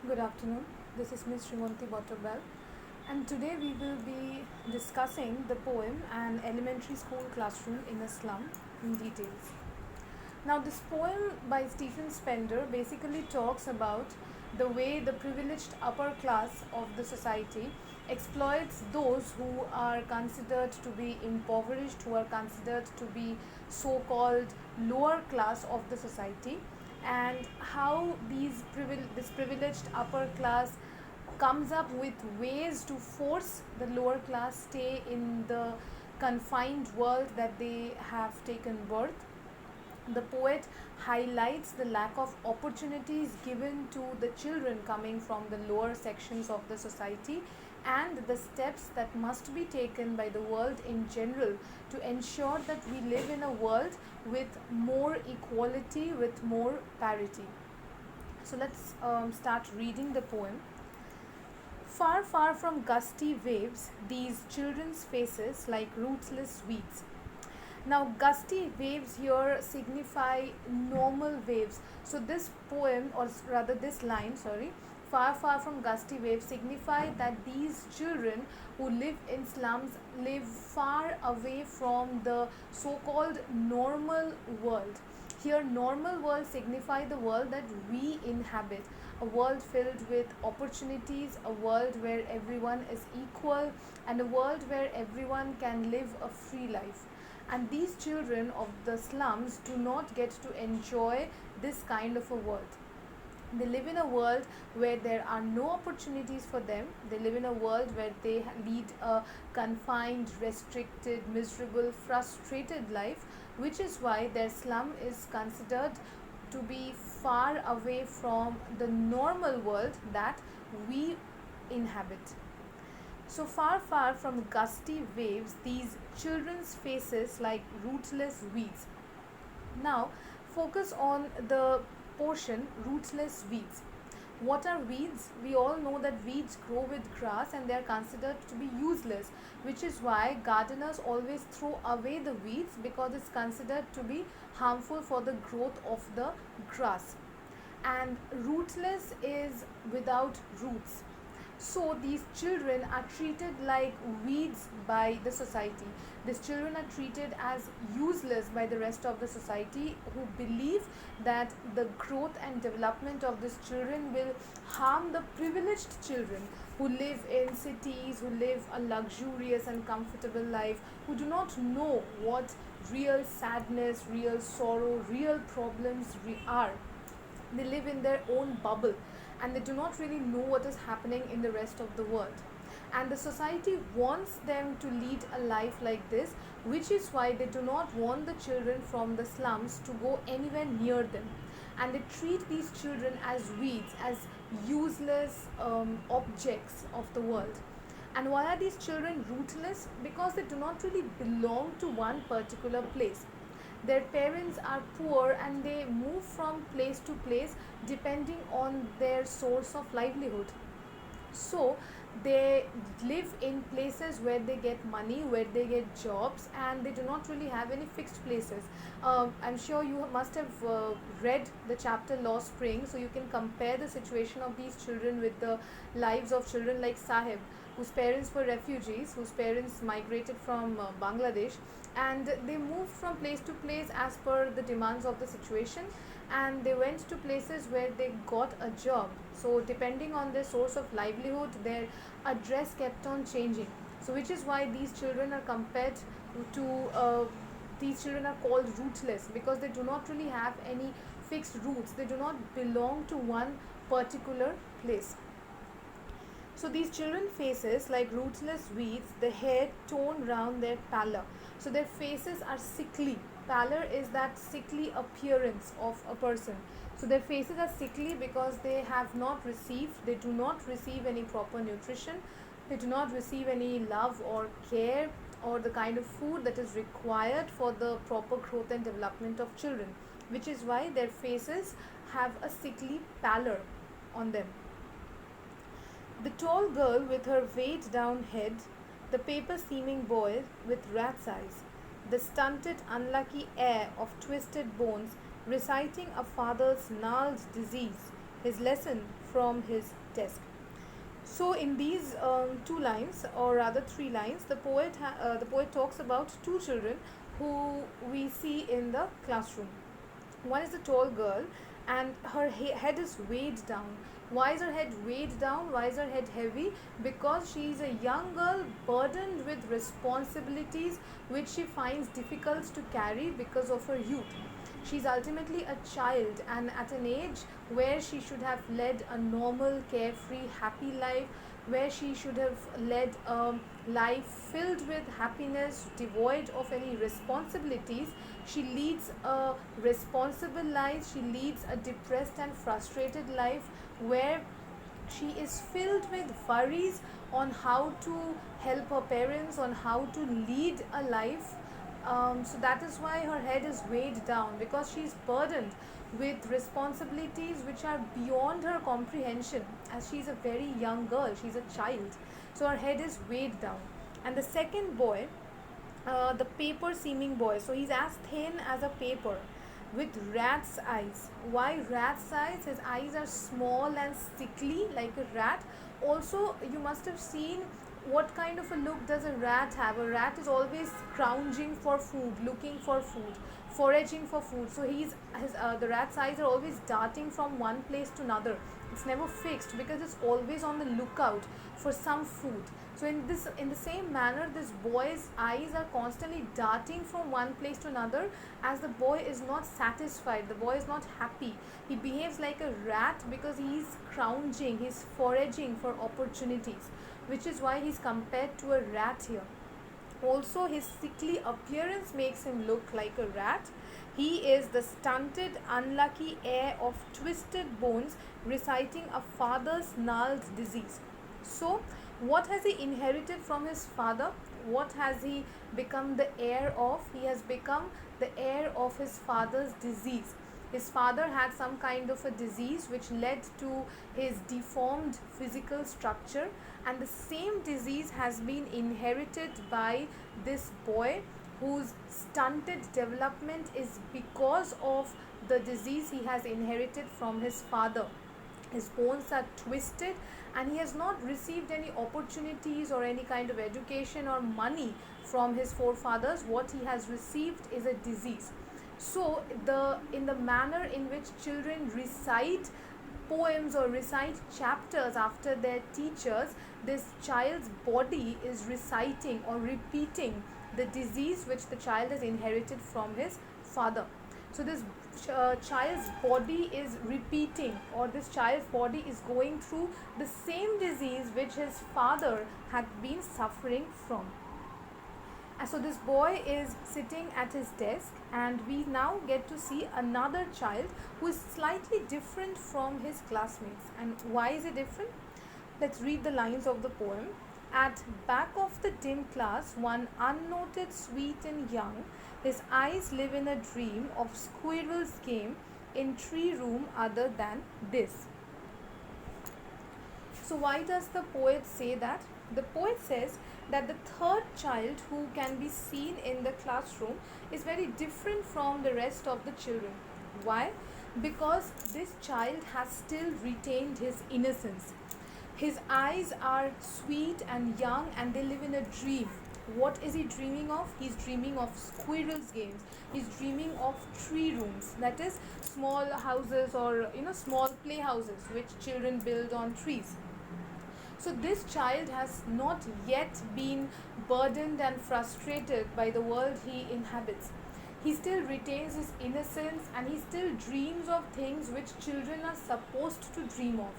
Good afternoon. This is Ms. Srimanti Bottabell, and today we will be discussing the poem An Elementary School Classroom in a Slum in details. Now, this poem by Stephen Spender basically talks about the way the privileged upper class of the society exploits those who are considered to be impoverished, who are considered to be so called lower class of the society, and how this privileged upper class comes up with ways to force the lower class stay in the confined world that they have taken birth. The poet highlights the lack of opportunities given to the children coming from the lower sections of the society and the steps that must be taken by the world in general to ensure that we live in a world with more equality, with more parity. So let's start reading the poem. Far, far from gusty waves, these children's faces like rootless weeds. Now, gusty waves here signify normal waves. So, this poem, or rather, this line, sorry, far, far from gusty waves, signify that these children who live in slums live far away from the so called normal world. Here, normal world signify the world that we inhabit, a world filled with opportunities, a world where everyone is equal, and a world where everyone can live a free life. And these children of the slums do not get to enjoy this kind of a world. They live in a world where there are no opportunities for them. They live in a world where they lead a confined, restricted, miserable, frustrated life, which is why their slum is considered to be far away from the normal world that we inhabit. So far, far from gusty waves, these children's faces like rootless weeds. Now, focus on the portion rootless weeds. What are weeds? We all know that weeds grow with grass and they are considered to be useless, which is why gardeners always throw away the weeds because it's considered to be harmful for the growth of the grass. And rootless is without roots. So these children are treated like weeds by the society. These children are treated as useless by the rest of the society, who believe that the growth and development of these children will harm the privileged children who live in cities, who live a luxurious and comfortable life, who do not know what real sadness, real sorrow, real problems are. They live in their own bubble and they do not really know what is happening in the rest of the world. And the society wants them to lead a life like this, which is why they do not want the children from the slums to go anywhere near them. And they treat these children as weeds, as useless objects of the world. And why are these children rootless? Because they do not really belong to one particular place. Their parents are poor and they move from place to place depending on their source of livelihood. So they live in places where they get money, where they get jobs, and they do not really have any fixed places. I'm sure you must have read the chapter Law Spring, so you can compare the situation of these children with the lives of children like Sahib, whose parents were refugees, whose parents migrated from Bangladesh, and they moved from place to place as per the demands of the situation, and they went to places where they got a job. So depending on their source of livelihood, their address kept on changing. So which is why these children are compared to these children are called rootless, because they do not really have any fixed roots. They do not belong to one particular place. So these children faces like rootless weeds, the hair torn round their pallor. So their faces are sickly. Pallor is that sickly appearance of a person. So their faces are sickly because they have not received, they do not receive any proper nutrition, they do not receive any love or care or the kind of food that is required for the proper growth and development of children, which is why their faces have a sickly pallor on them. The tall girl with her weighed down head, the paper seeming boy with rat's eyes, the stunted, unlucky heir of twisted bones reciting a father's gnarled disease, his lesson from his desk. So in these two lines, or rather three lines, the poet talks about two children who we see in the classroom. One is a tall girl, and her head is weighed down. Why is her head weighed down? Why is her head heavy? Because she is a young girl burdened with responsibilities which she finds difficult to carry because of her youth. She is ultimately a child, and at an age where she should have led a normal, carefree, happy life, where she should have led a life filled with happiness, devoid of any responsibilities, she leads a responsible life, she leads a depressed and frustrated life where she is filled with worries on how to help her parents, on how to lead a life. So that is why her head is weighed down, because she is burdened with responsibilities which are beyond her comprehension, as she is a very young girl, she is a child. So her head is weighed down. And the second boy, the paper seeming boy, so he's as thin as a paper with rat's eyes. Why rat's eyes? His eyes are small and sickly like a rat. Also, you must have seen what kind of a look does a rat have. A rat is always scrounging for food, looking for food, foraging for food. So the rat's eyes are always darting from one place to another. It's never fixed because it's always on the lookout for some food. So in the same manner, this boy's eyes are constantly darting from one place to another, as the boy is not satisfied, the boy is not happy. He behaves like a rat because he is scrounging, he is foraging for opportunities, which is why he is compared to a rat here. Also, his sickly appearance makes him look like a rat. He is the stunted, unlucky heir of twisted bones, reciting a father's gnarled disease. So, what has he inherited from his father? What has he become the heir of? He has become the heir of his father's disease. His father had some kind of a disease which led to his deformed physical structure, and the same disease has been inherited by this boy, whose stunted development is because of the disease he has inherited from his father. His bones are twisted, and he has not received any opportunities or any kind of education or money from his forefathers. What he has received is a disease. So in the manner in which children recite poems or recite chapters after their teachers, this child's body is reciting or repeating the disease which the child has inherited from his father. So this child's body is repeating, or this child's body is going through the same disease which his father had been suffering from. And so this boy is sitting at his desk, and we now get to see another child who is slightly different from his classmates. And why is he different? Let's read the lines of the poem. At back of the dim class, one unnoted, sweet and young, his eyes live in a dream of squirrel's game in tree room other than this. So why does the poet say that? The poet says that the third child who can be seen in the classroom is very different from the rest of the children. Why? Because this child has still retained his innocence. His eyes are sweet and young, and they live in a dream. What is he dreaming of? He's dreaming of squirrels games. He's dreaming of tree rooms, that is small houses, or small playhouses which children build on trees. So this child has not yet been burdened and frustrated by the world he inhabits. He still retains his innocence, and he still dreams of things which children are supposed to dream of.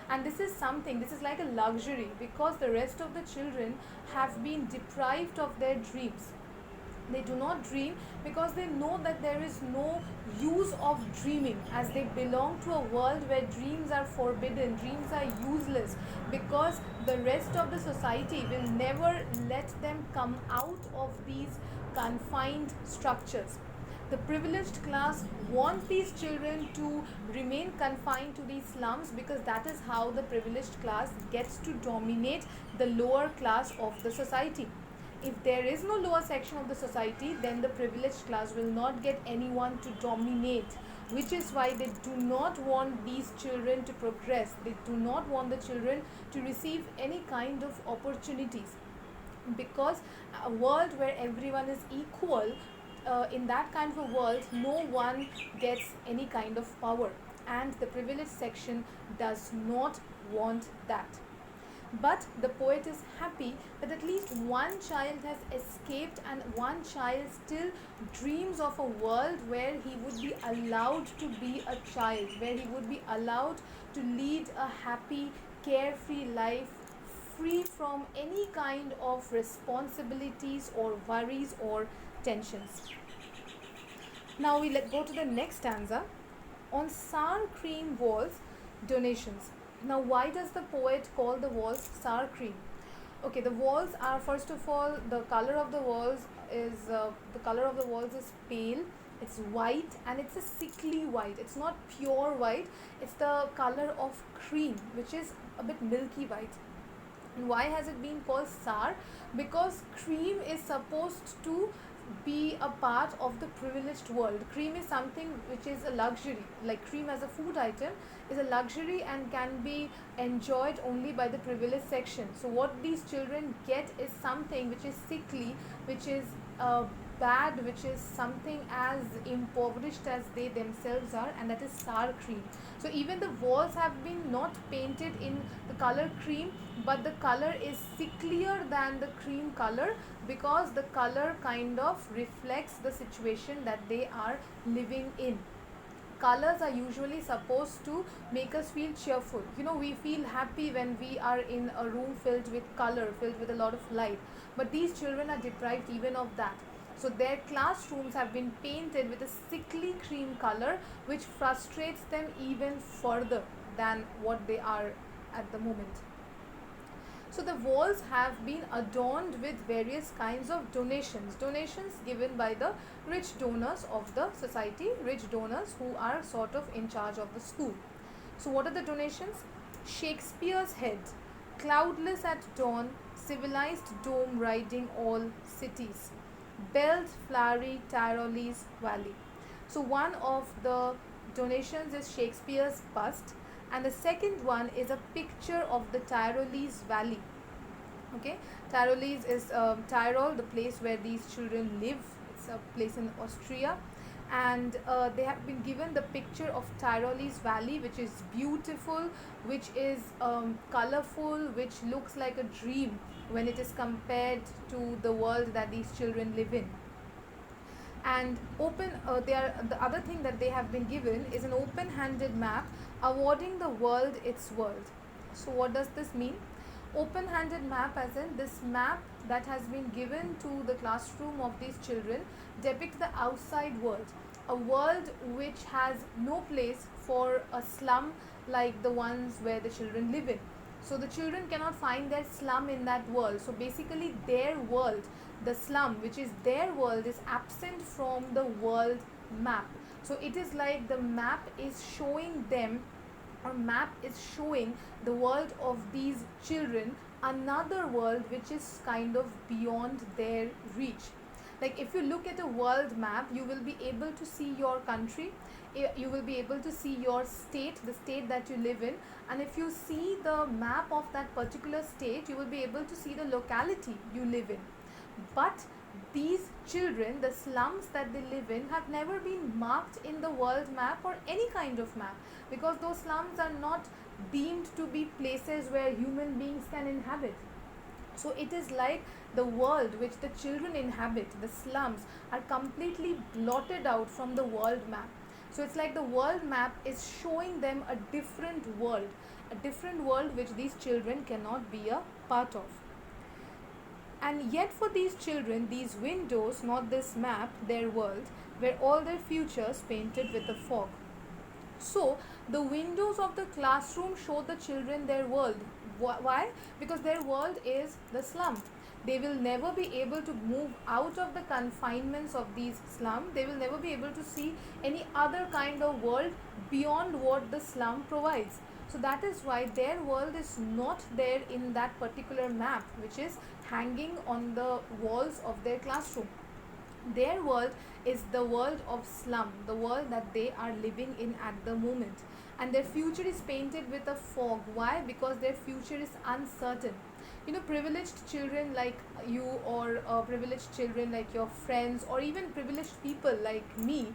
And this is like a luxury, because the rest of the children have been deprived of their dreams. They do not dream because they know that there is no use of dreaming, as they belong to a world where dreams are forbidden, dreams are useless, because the rest of the society will never let them come out of these confined structures. The privileged class want these children to remain confined to these slums, because that is how the privileged class gets to dominate the lower class of the society. If there is no lower section of the society, then the privileged class will not get anyone to dominate which is why they do not want these children to progress. They do not want the children to receive any kind of opportunities, because a world where everyone is equal, in that kind of a world no one gets any kind of power, and the privileged section does not want that. But the poet is happy that at least one child has escaped, and one child still dreams of a world where he would be allowed to be a child, where he would be allowed to lead a happy, carefree life, free from any kind of responsibilities or worries or tensions. Now we let go to the next stanza. On sour cream walls, donations. Now, why does the poet call the walls sour cream? Okay, the walls are, first of all, the color of the walls is pale. It's white, and it's a sickly white. It's not pure white. It's the color of cream, which is a bit milky white. And why has it been called sour? Because cream is supposed to be a part of the privileged world. Cream is something which is a luxury. Like cream as a food item is a luxury and can be enjoyed only by the privileged section. So what these children get is something which is sickly, which is bad, which is something as impoverished as they themselves are, and that is sour cream. So even the walls have been not painted in the color cream, but the color is sicklier than the cream color, because the color kind of reflects the situation that they are living in. Colors are usually supposed to make us feel cheerful. We feel happy when we are in a room filled with color, filled with a lot of light, but these children are deprived even of that. So their classrooms have been painted with a sickly cream color, which frustrates them even further than what they are at the moment. So the walls have been adorned with various kinds of donations given by the rich donors of the society, rich donors who are sort of in charge of the school. So what are the donations? Shakespeare's head, cloudless at dawn, civilized dome riding all cities, belled flowery Tyrolese valley. So one of the donations is Shakespeare's bust, and the second one is a picture of the Tyrolese valley. Okay, Tyrolese is Tyrol, the place where these children live. It's a place in Austria, and they have been given the picture of Tyrolese valley, which is beautiful, which is colorful, which looks like a dream when it is compared to the world that these children live in. And the other thing that they have been given is an open-handed map awarding the world its world. So what does this mean? Open-handed map, as in this map that has been given to the classroom of these children, depicts the outside world, a world which has no place for a slum like the ones where the children live in. So the children cannot find their slum in that world. So basically their world, the slum, which is their world, is absent from the world map. So it is like the map is showing them, or map is showing the world of these children another world which is kind of beyond their reach. Like if you look at a world map, you will be able to see your country, you will be able to see your state, the state that you live in, and if you see the map of that particular state, you will be able to see the locality you live in. But these children, the slums that they live in, have never been marked in the world map or any kind of map, because those slums are not deemed to be places where human beings can inhabit. So it is like the world which the children inhabit, the slums, are completely blotted out from the world map. So it's like the world map is showing them a different world which these children cannot be a part of. And yet for these children, these windows, not this map, their world, were all their futures painted with the fog. So the windows of the classroom show the children their world. Why? Because their world is the slum. They will never be able to move out of the confinements of these slums. They will never be able to see any other kind of world beyond what the slum provides. So that is why their world is not there in that particular map which is hanging on the walls of their classroom. Their world is the world of slum, the world that they are living in at the moment. And their future is painted with a fog. Why? Because their future is uncertain. Privileged children like you, or privileged children like your friends, or even privileged people like me,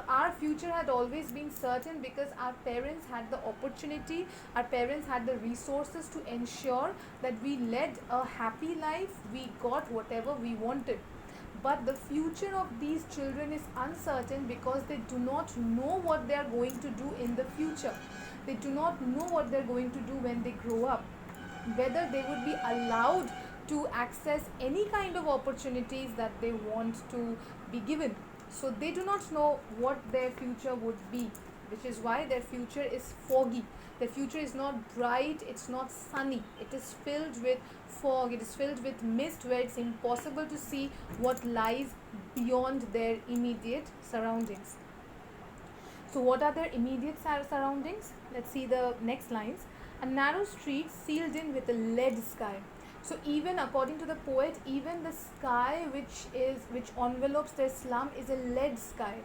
our future had always been certain because our parents had the opportunity, our parents had the resources to ensure that we led a happy life, we got whatever we wanted. But the future of these children is uncertain because they do not know what they are going to do in the future. They do not know what they're going to do when they grow up, whether they would be allowed to access any kind of opportunities that they want to be given. So they do not know what their future would be, which is why their future is foggy. Their future is not bright, it's not sunny, it is filled with fog, it is filled with mist, where it's impossible to see what lies beyond their immediate surroundings. So, what are their immediate surroundings? Let's see the next lines. A narrow street sealed in with a lead sky. So, even according to the poet, even the sky which envelopes their slum is a lead sky.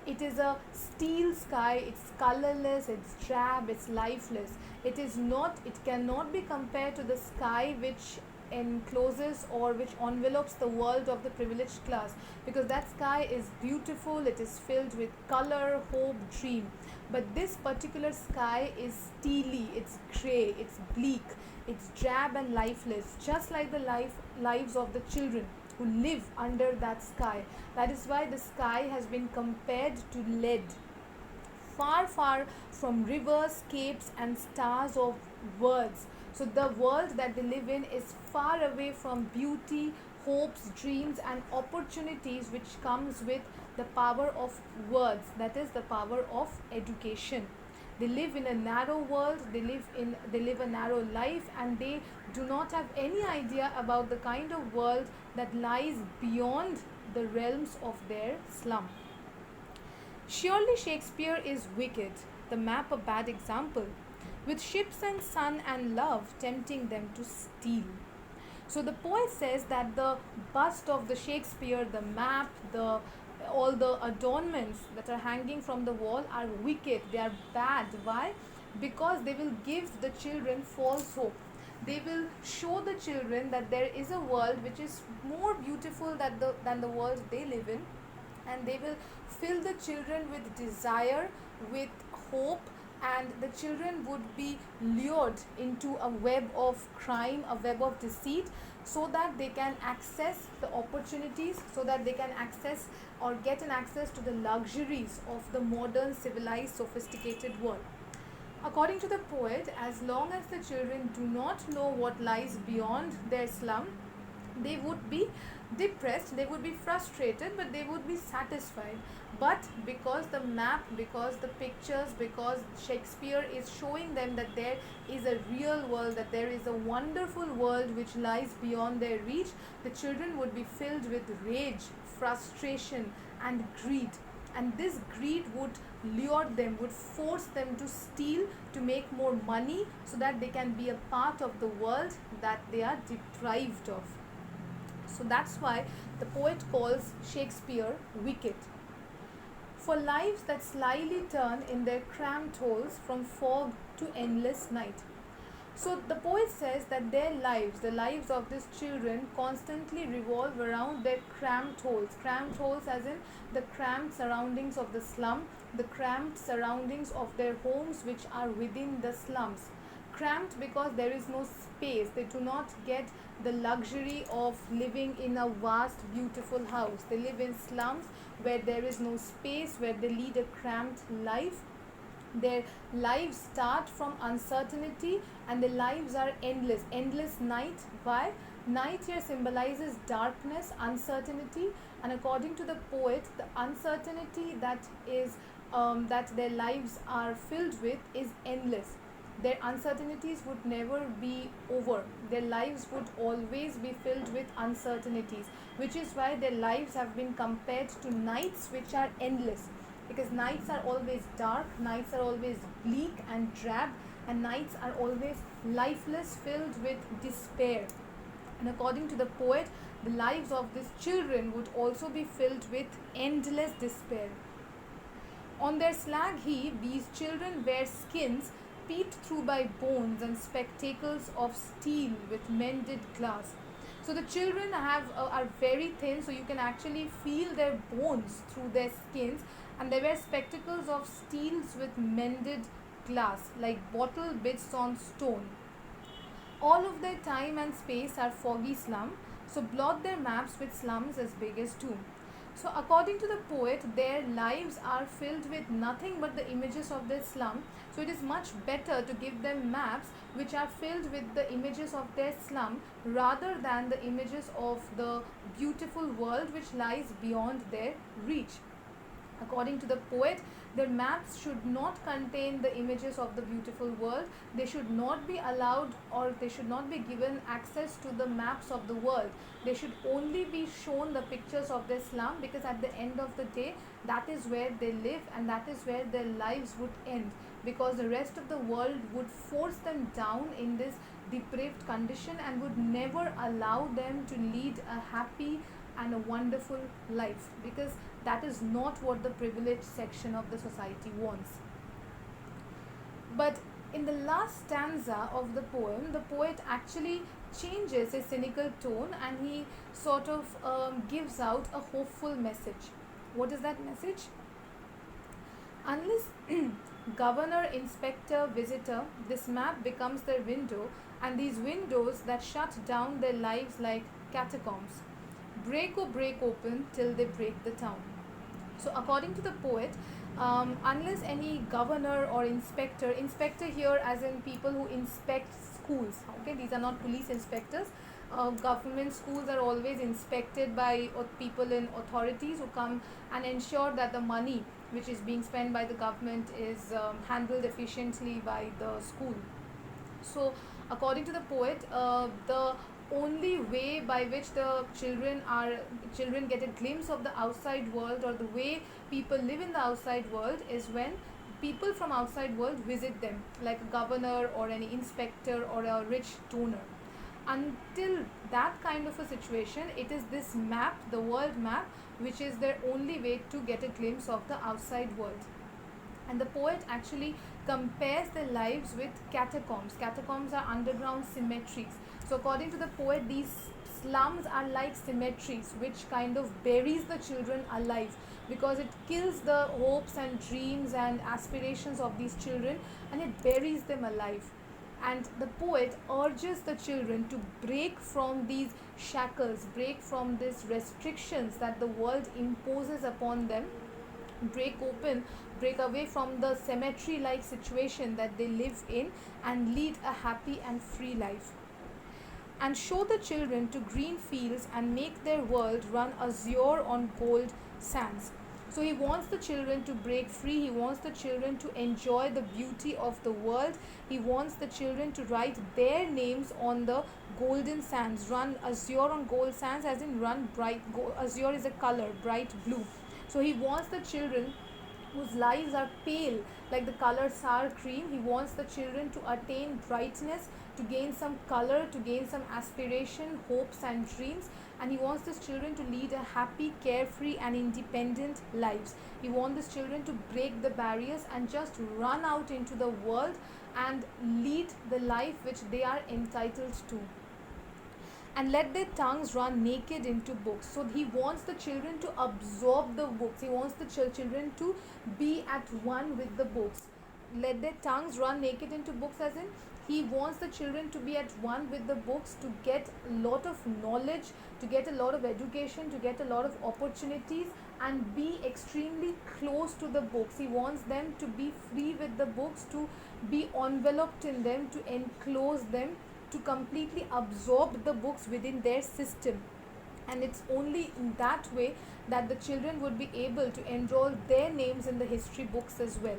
It is a steel sky. It's colorless. It's drab. It's lifeless. It is not. It cannot be compared to the sky which encloses or which envelopes the world of the privileged class, because that sky is beautiful, it is filled with color, hope, dream. But this particular sky is steely, it's gray, it's bleak, it's drab and lifeless, just like the lives of the children who live under that sky. That is why the sky has been compared to lead, far, far from rivers, capes, and stars of words. So, the world that they live in is far away from beauty, hopes, dreams, and opportunities which comes with the power of words, that is, the power of education. They live in a narrow world, they live a narrow life, and they do not have any idea about the kind of world that lies beyond the realms of their slum. Surely Shakespeare is wicked, the map a bad example, with ships and sun and love tempting them to steal. So the poet says that the bust of the Shakespeare, the map, all the adornments that are hanging from the wall are wicked, they are bad. Why? Because they will give the children false hope. They will show the children that there is a world which is more beautiful than the world they live in, and they will fill the children with desire, with hope, and the children would be lured into a web of crime, a web of deceit, so that they can access the opportunities, so that they can access or get an access to the luxuries of the modern, civilized, sophisticated world. According to the poet, as long as the children do not know what lies beyond their slum, they would be depressed, they would be frustrated, but they would be satisfied. But because the map, because the pictures, because Shakespeare is showing them that there is a real world, that there is a wonderful world which lies beyond their reach, the children would be filled with rage, frustration, and greed. And this greed would lure them, would force them to steal, to make more money, so that they can be a part of the world that they are deprived of. So that's why the poet calls Shakespeare wicked. For lives that slyly turn in their cramped holes from fog to endless night. So the poet says that their lives, the lives of these children, constantly revolve around their cramped holes as in the cramped surroundings of the slum, the cramped surroundings of their homes which are within the slums. Cramped because there is no space, they do not get the luxury of living in a vast, beautiful house. They live in slums where there is no space, where they lead a cramped life. Their lives start from uncertainty, and their lives are endless night. Why? Night here symbolizes darkness, uncertainty, and according to the poet, the uncertainty that their lives are filled with is endless. Their uncertainties would never be over. Their lives would always be filled with uncertainties, which is why their lives have been compared to nights which are endless. Because nights are always dark, nights are always bleak and drab, and nights are always lifeless, filled with despair. And according to the poet, the lives of these children would also be filled with endless despair. On their slag heap, these children wear skins peeped through by bones and spectacles of steel with mended glass. So the children are very thin, so you can actually feel their bones through their skins, and they wear spectacles of steels with mended glass, like bottle bits on stone. All of their time and space are foggy slum, so blot their maps with slums as big as two. So, according to the poet, their lives are filled with nothing but the images of their slum. So, it is much better to give them maps which are filled with the images of their slum rather than the images of the beautiful world which lies beyond their reach. According to the poet, their maps should not contain the images of the beautiful world. They should not be allowed, or they should not be given access to the maps of the world. They should only be shown the pictures of their slum, because at the end of the day, that is where they live and that is where their lives would end, because the rest of the world would force them down in this depraved condition and would never allow them to lead a happy and a wonderful life, because that is not what the privileged section of the society wants. But in the last stanza of the poem, the poet actually changes his cynical tone and he sort of gives out a hopeful message. What is that message? Unless governor, inspector, visitor, this map becomes their window, and these windows that shut down their lives like catacombs. Break open till they break the town. So, according to the poet, unless any governor or inspector here as in people who inspect schools, okay, these are not police inspectors. Government schools are always inspected by people in authorities who come and ensure that the money which is being spent by the government is handled efficiently by the school. So, according to the poet, the only way by which the children get a glimpse of the outside world, or the way people live in the outside world, is when people from outside world visit them, like a governor or any inspector or a rich donor. Until that kind of a situation, it is this map, the world map, which is their only way to get a glimpse of the outside world. And the poet actually compares their lives with catacombs. Catacombs are underground cemeteries. So according to the poet, these slums are like cemeteries which kind of buries the children alive, because it kills the hopes and dreams and aspirations of these children and it buries them alive. And the poet urges the children to break from these shackles, break from these restrictions that the world imposes upon them, break away from the cemetery like situation that they live in, and lead a happy and free life. And show the children to green fields and make their world run azure on gold sands. So he wants the children to break free, he wants the children to enjoy the beauty of the world, he wants the children to write their names on the golden sands, run azure on gold sands, as in run bright azure is a color, bright blue. So he wants the children whose lives are pale like the color sour cream, he wants the children to attain brightness, to gain some color, to gain some aspiration, hopes and dreams, and he wants these children to lead a happy, carefree and independent lives. He wants these children to break the barriers and just run out into the world and lead the life which they are entitled to, and let their tongues run naked into books. So he wants the children to absorb the books, he wants the children to be at one with the books. Let their tongues run naked into books, as in he wants the children to be at one with the books, to get a lot of knowledge, to get a lot of education, to get a lot of opportunities, and be extremely close to the books. He wants them to be free with the books, to be enveloped in them, to enclose them, to completely absorb the books within their system. And it's only in that way that the children would be able to enroll their names in the history books as well.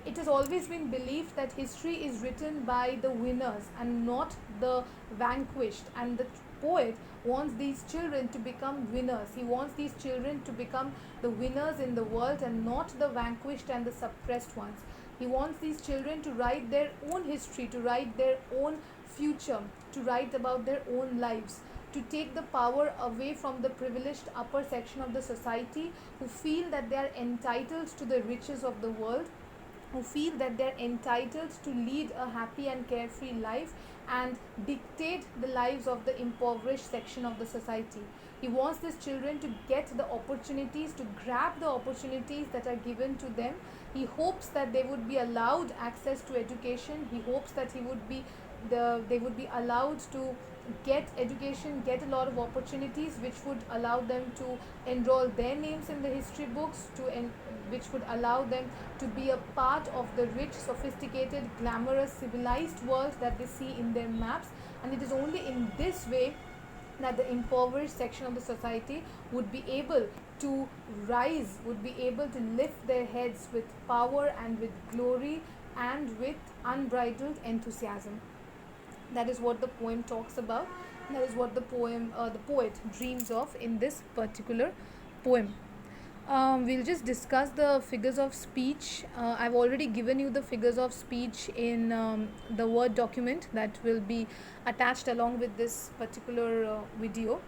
It has always been believed that history is written by the winners and not the vanquished, and the poet wants these children to become winners. He wants these children to become the winners in the world and not the vanquished and the suppressed ones. He wants these children to write their own history, to write their own future, to write about their own lives, to take the power away from the privileged upper section of the society who feel that they are entitled to the riches of the world, who feel that they're entitled to lead a happy and carefree life and dictate the lives of the impoverished section of the society. He wants these children to get the opportunities, to grab the opportunities that are given to them. He hopes that they would be allowed access to education. He hopes that they would be allowed to get education, get a lot of opportunities which would allow them to enroll their names in the history books, which would allow them to be a part of the rich, sophisticated, glamorous, civilized world that they see in their maps. And it is only in this way that the impoverished section of the society would be able to rise, would be able to lift their heads with power and with glory and with unbridled enthusiasm. That is what the poem talks about. That is what the poet dreams of in this particular poem. We'll just discuss the figures of speech. I've already given you the figures of speech in the Word document that will be attached along with this particular video.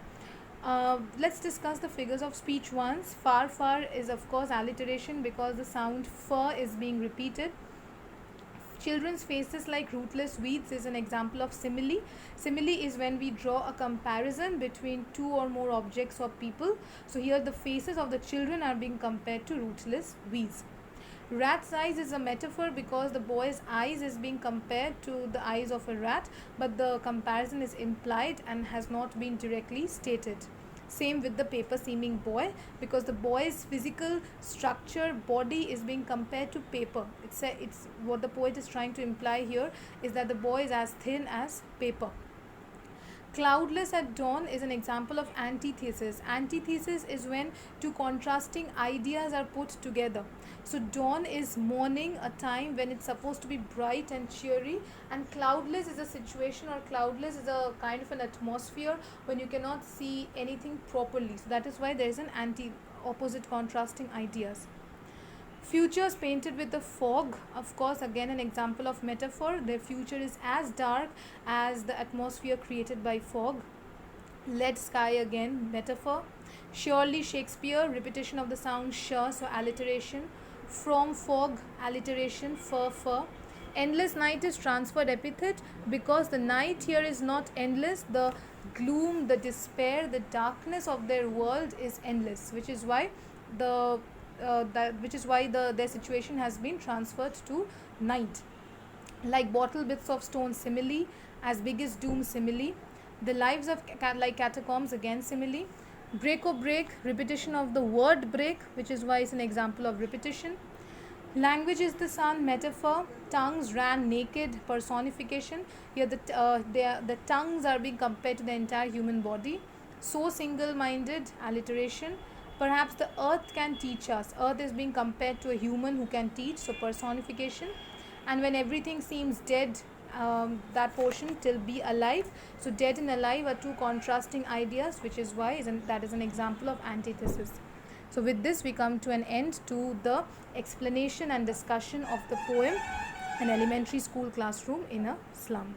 Let's discuss the figures of speech once. Far, far is of course alliteration because the sound far is being repeated. Children's faces like rootless weeds is an example of simile. Simile is when we draw a comparison between two or more objects or people. So here the faces of the children are being compared to rootless weeds. Rat's eyes is a metaphor because the boy's eyes is being compared to the eyes of a rat, but the comparison is implied and has not been directly stated. Same with the paper seeming boy, because the boy's physical structure, body is being compared to paper. It's what the poet is trying to imply here is that the boy is as thin as paper. Cloudless at dawn is an example of antithesis. Antithesis is when two contrasting ideas are put together. So dawn is morning, a time when it's supposed to be bright and cheery, and cloudless is a situation, or cloudless is a kind of an atmosphere when you cannot see anything properly. So that is why there is an opposite contrasting ideas. Futures painted with the fog, of course, again an example of metaphor. Their future is as dark as the atmosphere created by fog. Lead sky, again metaphor. Surely Shakespeare, repetition of the sound sure, so alliteration. From fog, alliteration, fur. Endless night is transferred epithet because the night here is not endless. The gloom, the despair, the darkness of their world is endless, which is why their situation has been transferred to night. Like bottle bits of stone, simile. As big as doom, simile. The lives of like catacombs, again simile. Break or break, repetition of the word break, which is why it's an example of repetition. Language is the sun, metaphor. Tongues ran naked, personification. Here the tongues are being compared to the entire human body. So single-minded, alliteration. Perhaps the earth can teach us. Earth is being compared to a human who can teach, so personification. And when everything seems dead, that portion till be alive. So dead and alive are two contrasting ideas, which is why that is an example of antithesis. So with this we come to an end to the explanation and discussion of the poem An Elementary School Classroom in a Slum.